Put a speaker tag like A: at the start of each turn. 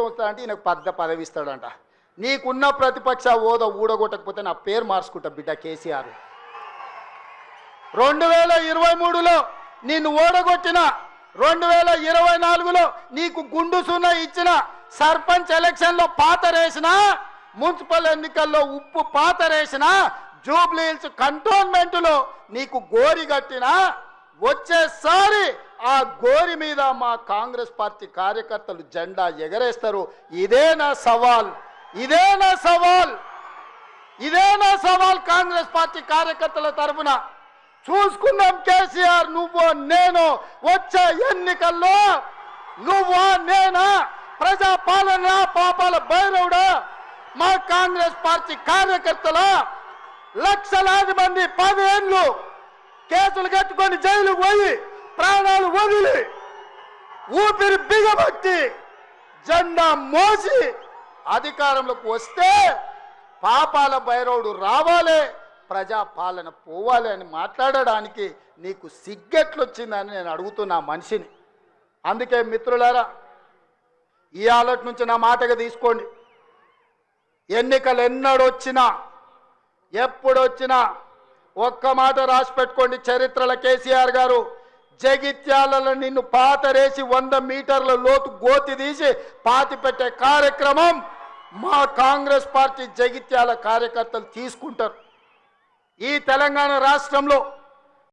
A: అంటే ఈయనకు పెద్ద పదవి ఇస్తాడంట. నీకున్న ప్రతిపక్ష హోదా ఊడగొట్టకపోతే నా పేరు మార్చుకుంటా బిడ్డ కేసీఆర్. 2023లో నిన్ను ఓడగొట్టిన, 2024లో నీకు గుండు సున్నా ఇచ్చిన, సర్పంచ్ ఎలక్షన్లో పాతరేసిన, మున్సిపల్ ఎన్నికల్లో ఉప్పు పాతరేసిన, జూబ్లీ హిల్స్ కంటోన్మెంట్లో నీకు గోరి కట్టిన, వచ్చేసారి ఆ గోరి మీద మా కాంగ్రెస్ పార్టీ కార్యకర్తలు జెండా ఎగరేస్తారు. ఇదే నా సవాల్, ఇదే నా సవాల్, ఇదే నా సవాల్ కాంగ్రెస్ పార్టీ కార్యకర్తల తరఫున. చూసుకుందాం కేసీఆర్, నువ్వు నేను వచ్చే ఎన్నికల్లో నువ్వా నేనా, ప్రజా పాలన పాపాల భైరవుడా, మా కాంగ్రెస్ పార్టీ కార్యకర్తల లక్షలాది మంది 10 ఏళ్ళు కేసులు కట్టుకొని జైలుకు పోయి ప్రాణాలు వదిలి ఊపిరి బిగబట్టి జెండా మోసి అధికారంలోకి వస్తే పాపాల భైరవుడు రావాలి, ప్రజా పాలన పోవాలి అని మాట్లాడడానికి నీకు సిగ్గెట్లొచ్చిందని నేను అడుగుతున్నా మనిషిని. అందుకే మిత్రులారా, ఇవాళ నుంచి నా మాటగా తీసుకోండి. ఎన్నికలు ఎన్నడొచ్చినా ఎప్పుడొచ్చినా ఒక్క మాట రాసి పెట్టుకోండి. చరిత్రలో కేసీఆర్ గారు జగిత్యాలలో నిన్ను పాతరేసి 100 మీటర్ల లోతు గోతి తీసి పాతి పెట్టే కార్యక్రమం మా కాంగ్రెస్ పార్టీ జగిత్యాల కార్యకర్తలు తీసుకుంటారు. ఈ తెలంగాణ రాష్ట్రంలో